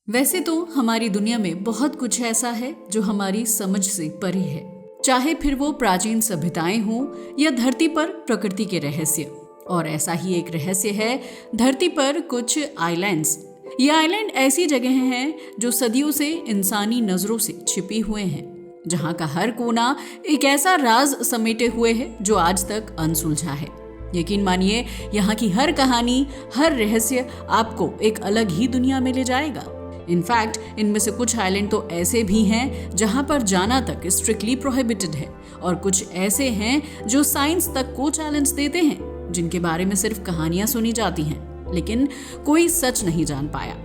वैसे तो हमारी दुनिया में बहुत कुछ ऐसा है जो हमारी समझ से परे है, चाहे फिर वो प्राचीन सभ्यताएं हों या धरती पर प्रकृति के रहस्य। और ऐसा ही एक रहस्य है धरती पर कुछ आइलैंड्स। ये आइलैंड ऐसी जगह हैं जो सदियों से इंसानी नजरों से छिपी हुए हैं, जहाँ का हर कोना एक ऐसा राज समेटे हुए है जो आज तक अनसुलझा है। यकीन मानिए, यहाँ की हर कहानी, हर रहस्य आपको एक अलग ही दुनिया में ले जाएगा। इनफैक्ट इनमें से कुछ आइलैंड तो ऐसे भी हैं जहां पर जाना तक स्ट्रिक्टली प्रोहिबिटेड है, और कुछ ऐसे हैं जो साइंस तक को चैलेंज देते हैं, जिनके बारे में सिर्फ कहानियां सुनी जाती हैं लेकिन कोई सच नहीं जान पाया।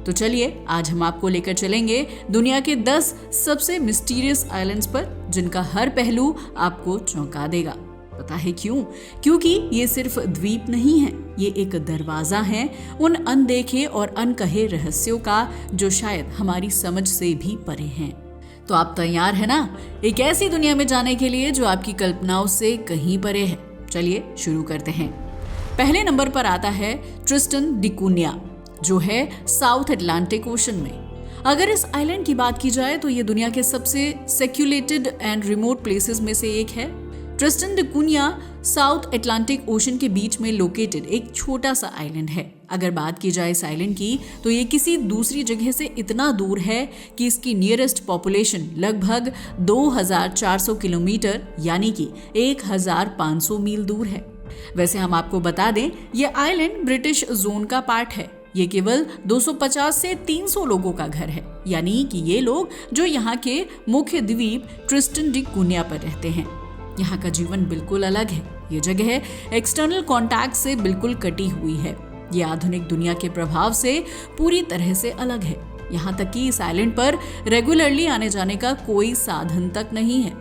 तो चलिए आज हम आपको लेकर चलेंगे दुनिया के 10 सबसे मिस्टीरियस आइलैंड्स पर, जिनका हर पहलू आपको चौंका देगा। पता है क्यों? क्योंकि ये सिर्फ द्वीप नहीं है, ये एक दरवाजा है उन अनदेखे और अनकहे रहस्यों का जो शायद हमारी समझ से भी परे हैं। तो आप तैयार है ना एक ऐसी दुनिया में जाने के लिए जो आपकी कल्पनाओं से कहीं परे है? चलिए शुरू करते हैं। पहले नंबर पर आता है ट्रिस्टन डी कुनिया, जो है साउथ अटलांटिक ओशन में। अगर इस आइलैंड की बात की जाए तो ये दुनिया के सबसे सेक्युलेटेड एंड रिमोट प्लेसेस में से एक है। ट्रिस्टन डी कुनिया साउथ अटलांटिक ओशन के बीच में लोकेटेड एक छोटा सा आइलैंड है। अगर बात की जाए इस आइलैंड की तो ये किसी दूसरी जगह से इतना दूर है कि इसकी नियरेस्ट पॉपुलेशन लगभग 2400 किलोमीटर यानी कि 1500 मील दूर है। वैसे हम आपको बता दें, ये आइलैंड ब्रिटिश जोन का पार्ट है। ये केवल 250 से 300 लोगों का घर है, यानी कि ये लोग जो यहाँ के मुख्य द्वीप ट्रिस्टन डी कुनिया पर रहते हैं। यहाँ का जीवन बिल्कुल अलग है। ये जगह एक्सटर्नल कॉन्टैक्ट से बिल्कुल कटी हुई है। ये आधुनिक दुनिया के प्रभाव से पूरी तरह से अलग है। यहाँ तक कि इस आइलैंड पर रेगुलरली आने जाने का कोई साधन तक नहीं है।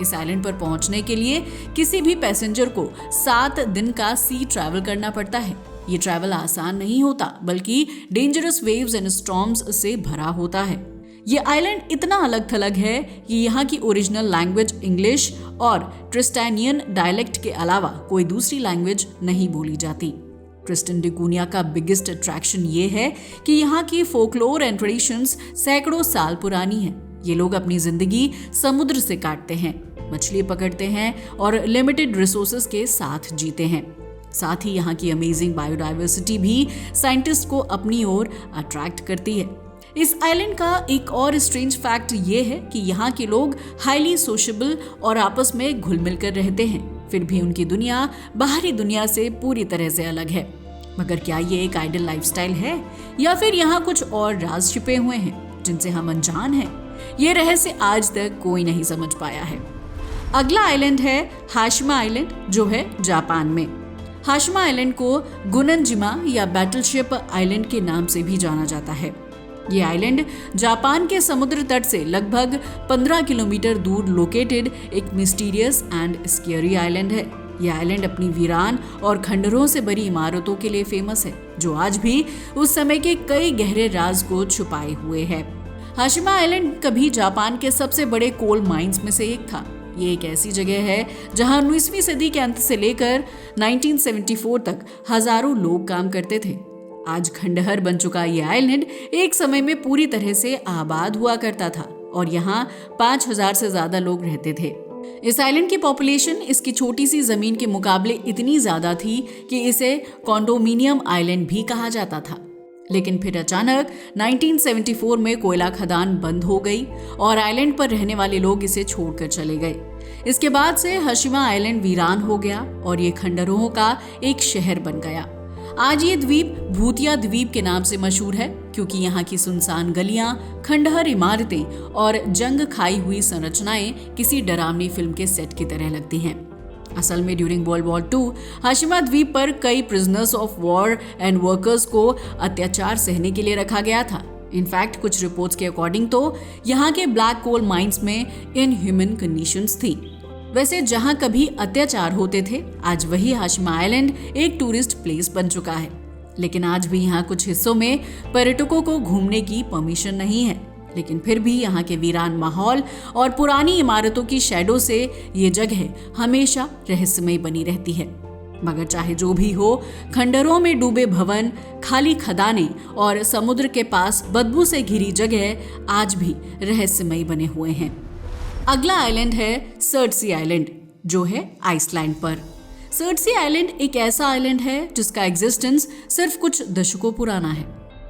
इस आइलैंड पर पहुंचने के लिए किसी भी पैसेंजर को 7 दिन का सी ट्रैवल करना पड़ता है। ये ट्रैवल आसान नहीं होता, बल्कि डेंजरस वेव्स एंड स्टॉर्म्स से भरा होता है। ये आइलैंड इतना अलग थलग है कि यहाँ की ओरिजिनल लैंग्वेज इंग्लिश और ट्रिस्टानियन डायलेक्ट के अलावा कोई दूसरी लैंग्वेज नहीं बोली जाती। ट्रिस्टन डी कुनिया का बिगेस्ट अट्रैक्शन ये है कि यहाँ की फोकलोर एंड ट्रेडिशंस सैकड़ों साल पुरानी है। ये लोग अपनी जिंदगी समुद्र से काटते हैं, मछली पकड़ते हैं और लिमिटेड रिसोर्सेज के साथ जीते हैं। साथ ही यहाँ की अमेजिंग बायोडाइवर्सिटी भी साइंटिस्ट को अपनी ओर अट्रैक्ट करती है। इस आइलैंड का एक और स्ट्रेंज फैक्ट ये है कि यहाँ के लोग हाईली सोशेबल और आपस में घुल मिल कर रहते हैं। फिर भी उनकी दुनिया बाहरी दुनिया से पूरी तरह से अलग है। मगर क्या ये एक आइडियल लाइफस्टाइल है या फिर यहाँ कुछ और राज छिपे हुए हैं जिनसे हम अनजान हैं? ये रहस्य आज तक कोई नहीं समझ पाया है। अगला आइलैंड है हाशिमा आइलैंड, जो है जापान में। हाशिमा आइलैंड को गुननजिमा या बैटलशिप आइलैंड के नाम से भी जाना जाता है। ये आइलैंड जापान के समुद्र तट से लगभग 15 किलोमीटर दूर लोकेटेड एक मिस्टीरियस एंड स्केरी आइलैंड है। ये आइलैंड अपनी वीरान और खंडरों से भरी इमारतों के लिए फेमस है, जो आज भी उस समय के कई गहरे राज को छुपाए हुए है। हाशिमा आइलैंड कभी जापान के सबसे बड़े कोल माइंस में से एक था। ये एक ऐसी जगह है जहां 19वीं सदी के अंत से लेकर 1974 तक हजारों लोग काम करते थे। आज खंडहर बन चुका ये आइलैंड एक समय में पूरी तरह से आबाद हुआ करता था और यहाँ 5000 से ज्यादा लोग रहते थे। इस आइलैंड की पॉपुलेशन इसकी छोटी सी जमीन के मुकाबले इतनी ज्यादा थी कि इसे कॉन्डोमिनियम आइलैंड भी कहा जाता था। लेकिन फिर अचानक 1974 में कोयला खदान बंद हो गई और आइलैंड पर रहने वाले लोग इसे छोड़कर चले गए। इसके बाद से हाशिमा आइलैंड वीरान हो गया और ये खंडरों का एक शहर बन गया। आज ये द्वीप भूतिया द्वीप के नाम से मशहूर है, क्योंकि यहाँ की सुनसान गलियां, खंडहर इमारतें और जंग खाई हुई संरचनाएं किसी डरावनी फिल्म के सेट की तरह लगती हैं। असल में ड्यूरिंग वर्ल्ड वॉर 2 हाशिमा द्वीप पर कई prisoners of war and workers को अत्याचार सहने के लिए रखा गया था। इनफैक्ट कुछ रिपोर्ट्स के अकॉर्डिंग तो यहाँ के ब्लैक कोल माइंस में इनह्यूमन कंडीशंस थी। वैसे जहां कभी अत्याचार होते थे, आज वही हाशिमा आइलैंड एक टूरिस्ट प्लेस बन चुका है। लेकिन आज भी यहाँ कुछ हिस्सों में पर्यटकों को घूमने की परमिशन नहीं है। लेकिन फिर भी यहाँ के वीरान माहौल और पुरानी इमारतों की शैडो से ये जगह हमेशा रहस्यमय बनी रहती है। मगर चाहे जो भी हो, खंडरों में डूबे भवन, खाली खदानें और समुद्र के पास बदबू से घिरी जगह आज भी रहस्यमयी बने हुए हैं। अगला आइलैंड है सर्डसी आइलैंड, जो है आइसलैंड पर। सर्डसी आइलैंड एक ऐसा आइलैंड है जिसका एग्जिस्टेंस सिर्फ कुछ दशकों पुराना है,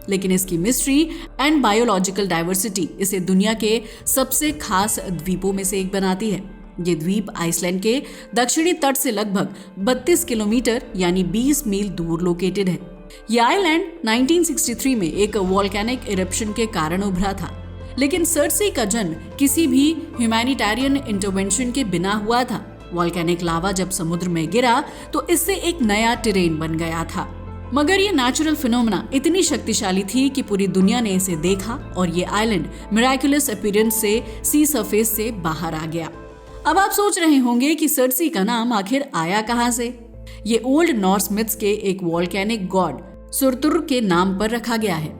लेकिन इसकी मिस्ट्री एंड बायोलॉजिकल डाइवर्सिटी इसे दुनिया के सबसे खास द्वीपों में से एक बनाती है। ये द्वीप आइसलैंड के दक्षिणी तट से लगभग 32 किलोमीटर यानी 20 मील दूर लोकेटेड है। यह आइलैंड 1963 में एक वोल्केनिक इरप्शन के कारण उभरा था, लेकिन सर्डसी का जन्म किसी भी ह्यूमैनिटेरियन इंटरवेंशन के बिना हुआ था। वोल्केनिक लावा जब समुद्र में गिरा तो इससे एक नया टेरेन बन गया था। मगर ये नेचुरल फिनोमेना इतनी शक्तिशाली थी कि पूरी दुनिया ने इसे देखा और ये आइलैंड मिराकुलस अपीयरेंस से सी सरफेस से बाहर आ गया। अब आप सोच रहे होंगे कि सर्डसी का नाम आखिर आया कहां से? ये ओल्ड नॉर्स मिथ्स के एक वोल्केनिक गॉड सुरतुर के नाम पर रखा गया है।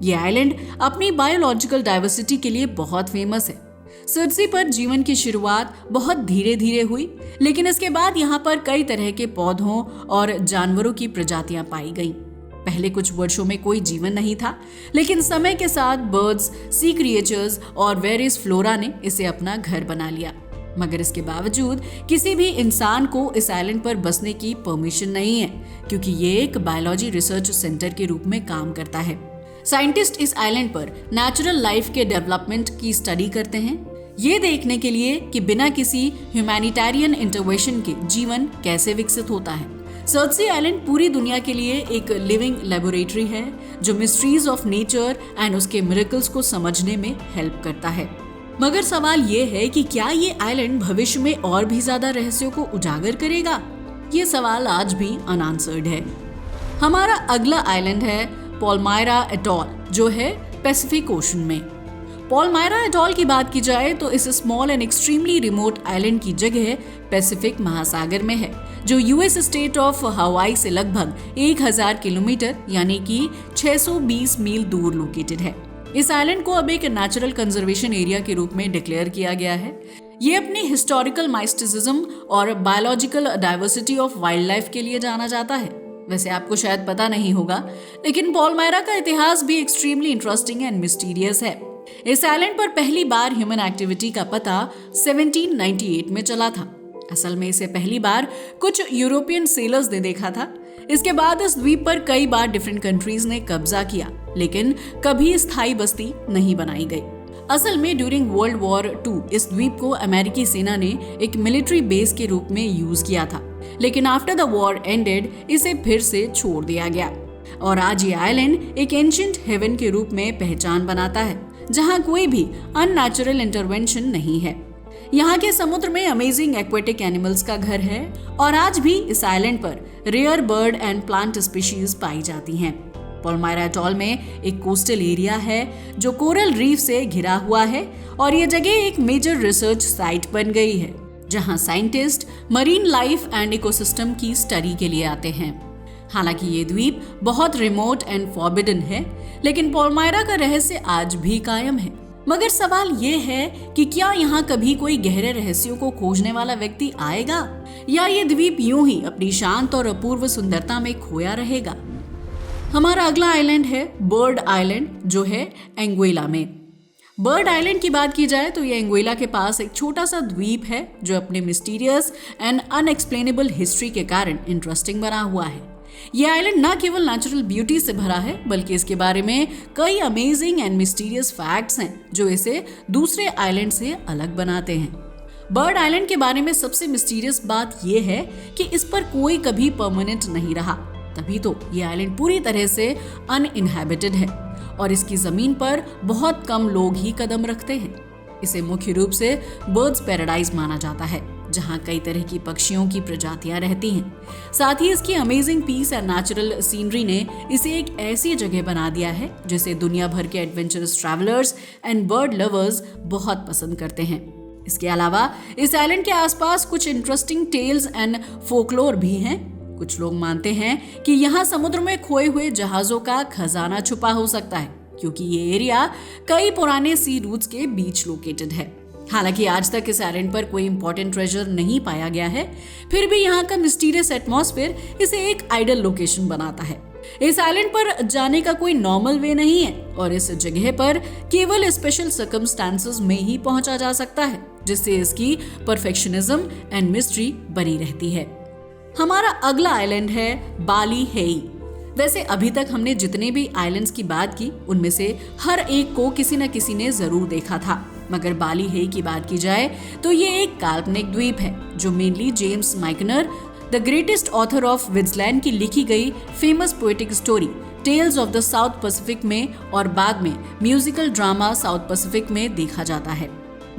ये आइलैंड अपनी बायोलॉजिकल डाइवर्सिटी के लिए बहुत फेमस है। सर्डसी पर जीवन की शुरुआत बहुत धीरे धीरे हुई, लेकिन इसके बाद यहाँ पर कई तरह के पौधों और जानवरों की प्रजातियां पाई गईं। पहले कुछ वर्षों में कोई जीवन नहीं था, लेकिन समय के साथ बर्ड्स, सी क्रिएचर्स और वेरियस फ्लोरा ने इसे अपना घर बना लिया। मगर इसके बावजूद किसी भी इंसान को इस आइलैंड पर बसने की परमिशन नहीं है, क्योंकि ये एक बायोलॉजी रिसर्च सेंटर के रूप में काम करता है। साइंटिस्ट इस आइलैंड पर नेचुरल लाइफ के डेवलपमेंट की स्टडी करते हैं, ये देखने के लिए कि बिना किसी ह्यूमैनिटेरियन इंटरवेंशन के जीवन कैसे विकसित होता है। सर्डसी आइलैंड पूरी दुनिया के लिए एक लिविंग लेबोरेटरी है, जो मिस्ट्रीज ऑफ नेचर एंड उसके मिरेकल्स को समझने में हेल्प करता है। मगर सवाल ये है कि क्या ये आइलैंड भविष्य में और भी ज्यादा रहस्यों को उजागर करेगा? ये सवाल आज भी अनआंसर्ड है। हमारा अगला आइलैंड है पाल्मायरा एटॉल, जो है पैसिफिक ओशन में। पाल्मायरा एटॉल की बात की जाए तो इस small and extremely remote island की जगह पैसिफिक महासागर में है, जो यूएस स्टेट ऑफ हवाई से लगभग 1000 किलोमीटर यानी कि 620 मील दूर लोकेटेड है। इस आइलैंड को अब एक नेचुरल कंजर्वेशन एरिया के रूप में डिक्लेयर किया गया है। ये अपनी हिस्टोरिकल माइस्टिसिज्म और biological diversity of wild life के लिए जाना जाता है। वैसे आपको शायद पता नहीं होगा, लेकिन पाल्मायरा का इतिहास भी एक्सट्रीमली इंटरेस्टिंग एंड मिस्टीरियस है। इस आइलैंड पर पहली बार ह्यूमन एक्टिविटी का पता 1798 में चला था। असल में इसे पहली बार कुछ यूरोपियन सेलर्स ने देखा था। इसके बाद इस द्वीप पर कई बार डिफरेंट कंट्रीज ने कब्जा किया, लेकिन कभी स्थायी बस्ती नहीं बनाई गई। असल में ड्यूरिंग वर्ल्ड वॉर 2 इस द्वीप को अमेरिकी सेना ने एक मिलिट्री बेस के रूप में यूज किया था, लेकिन आफ्टर द वॉर एंडेड इसे फिर से छोड़ दिया गया और आज ये आइलैंड एक एंशिएंट हेवन के रूप में पहचान बनाता है, जहां कोई भी अननेचुरल इंटरवेंशन नहीं है। यहाँ के समुद्र में अमेजिंग एक्वेटिक एनिमल्स का घर है और आज भी इस आइलैंड पर rare bird and plant species पाई जाती हैं। पाल्मायरा एटॉल में एक कोस्टल एरिया है जो कोरल रीफ से घिरा हुआ है और ये जगह एक मेजर रिसर्च साइट बन गई है, जहां scientist marine life and ecosystem की स्टडी के लिए आते हैं। हालांकि ये द्वीप बहुत रिमोट एंड फॉरबिडन है, लेकिन पाल्मायरा का रहस्य आज भी कायम है। मगर सवाल ये है कि क्या यहाँ कभी कोई गहरे रहस्यों को खोजने वाला व्यक्ति आएगा, या ये द्वीप यूं ही अपनी शांत और अपूर्व सुंदरता में खोया रहेगा? हमारा अगला आइलैंड है बर्ड आइलैंड, जो है एंगुइला में। बर्ड आइलैंड की बात की जाए तो ये एंगुइला के पास एक छोटा सा द्वीप है जो अपने मिस्टीरियस एंड अनएक्सप्लेनेबल हिस्ट्री के कारण इंटरेस्टिंग बना हुआ है। ये आइलैंड न केवल नेचुरल ब्यूटी से भरा है, बल्कि इसके बारे में कई अमेजिंग एंड मिस्टीरियस फैक्ट्स हैं जो इसे दूसरे आइलैंड से अलग बनाते हैं। बर्ड आइलैंड के बारे में सबसे मिस्टीरियस बात यह है कि इस पर कोई कभी परमानेंट नहीं रहा, तभी तो ये आइलैंड पूरी तरह से अनइनहैबिटेड है और इसकी जमीन पर बहुत कम लोग ही कदम रखते हैं। इसे मुख्य रूप से बर्ड्स पैराडाइज माना जाता है, जहां कई तरह की पक्षियों की प्रजातियां रहती हैं। साथ ही इसकी amazing peace and natural scenery ने इसे एक ऐसी जगह बना दिया है जिसे दुनिया भर के adventurous travellers and bird lovers बहुत पसंद करते हैं। इसके अलावा इस आइलैंड के आसपास कुछ इंटरेस्टिंग टेल्स एंड फोकलोर भी हैं। कुछ लोग मानते हैं कि यहाँ समुद्र में खोए हुए जहाजों का खजाना छुपा हो सकता है, क्योंकि ये एरिया कई पुराने सी रूट्स के बीच लोकेटेड है। हालांकि आज तक इस आइलैंड पर कोई इंपॉर्टेंट ट्रेजर नहीं पाया गया है, फिर भी यहाँ का मिस्टीरियस एटमॉस्फेयर इसे एक आइडल लोकेशन बनाता है। इस आइलैंड पर जाने का कोई नॉर्मल वे नहीं है और इस जगह पर केवल स्पेशल सर्कमस्टांसेस में ही पहुंचा जा सकता है, जिससे इसकी परफेक्शनिज्म एंड मिस्ट्री बनी रहती है। हमारा अगला आइलैंड है बाली हेई। वैसे अभी तक हमने जितने भी आइलैंड्स की बात की उनमें से हर एक को किसी न किसी ने जरूर देखा था, मगर बाली हेई की बात की जाए तो ये एक काल्पनिक द्वीप है जो mainly James Michener, the greatest author of विट्जलैंड की लिखी गई famous poetic story tales of the South Pacific में और बाद में म्यूजिकल ड्रामा साउथ पैसिफिक में देखा जाता है।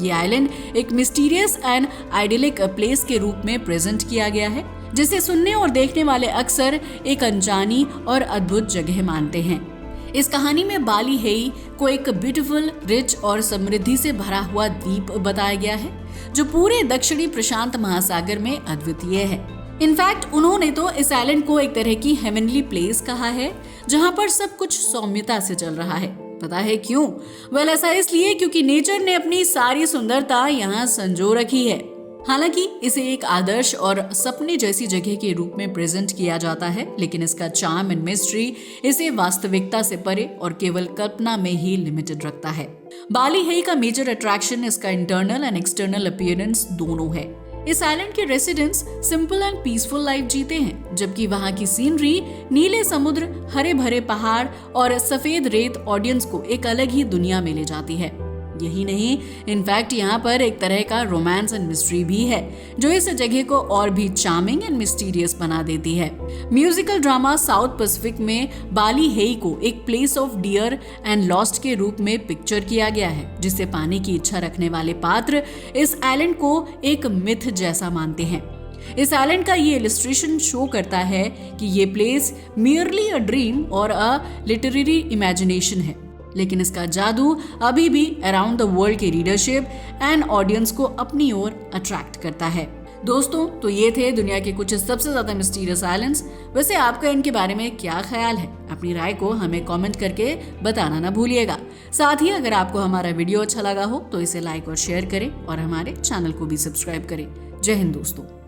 ये आइलैंड एक मिस्टीरियस एंड आइडिलिक प्लेस के रूप में प्रेजेंट किया गया है, जिसे सुनने और देखने वाले अक्सर एक अनजानी और अद्भुत जगह मानते हैं। इस कहानी में बाली हेई को एक ब्यूटीफुल, रिच और समृद्धि से भरा हुआ द्वीप बताया गया है जो पूरे दक्षिणी प्रशांत महासागर में अद्वितीय है। इनफैक्ट उन्होंने तो इस आइलैंड को एक तरह की हेवनली प्लेस कहा है जहां पर सब कुछ सौम्यता से चल रहा है। पता है क्यों? वेल, ऐसा इसलिए क्योंकि नेचर ने अपनी सारी सुंदरता यहाँ संजो रखी है। हालांकि इसे एक आदर्श और सपने जैसी जगह के रूप में प्रेजेंट किया जाता है, लेकिन इसका चार्म एंड मिस्ट्री इसे वास्तविकता से परे और केवल कल्पना में ही लिमिटेड रखता है। बाली हेई का मेजर अट्रैक्शन इसका इंटरनल एंड एक्सटर्नल अपीयरेंस दोनों है। इस आइलैंड के residents simple and peaceful life जीते हैं, जबकि वहाँ की सीनरी, नीले समुद्र, हरे भरे पहाड़ और सफेद रेत ऑडियंस को एक अलग ही दुनिया में ले जाती है। यही नहीं, इनफैक्ट यहाँ पर एक तरह का रोमांस एंड मिस्ट्री भी है जो इस जगह को और भी चार्मिंग एंड मिस्टीरियस बना देती है। म्यूजिकल ड्रामा साउथ पैसिफिक में बाली हेई को एक place of dear and lost के रूप में पिक्चर किया गया है, जिसे पाने की इच्छा रखने वाले पात्र इस आइलैंड को एक मिथ जैसा मानते हैं। इस आइलैंड का ये इलस्ट्रेशन शो करता है कि ये प्लेस मियरली अ ड्रीम और अ लिटरेरी इमेजिनेशन है, लेकिन इसका जादू अभी भी अराउंड द वर्ल्ड के रीडरशिप एंड ऑडियंस को अपनी ओर अट्रैक्ट करता है। दोस्तों, तो ये थे दुनिया के कुछ सबसे ज्यादा मिस्टीरियस आइलैंड्स। वैसे आपका इनके बारे में क्या ख्याल है? अपनी राय को हमें कमेंट करके बताना ना भूलिएगा। साथ ही अगर आपको हमारा वीडियो अच्छा लगा हो तो इसे लाइक और शेयर करें और हमारे चैनल को भी सब्सक्राइब करें। जय हिंद दोस्तों।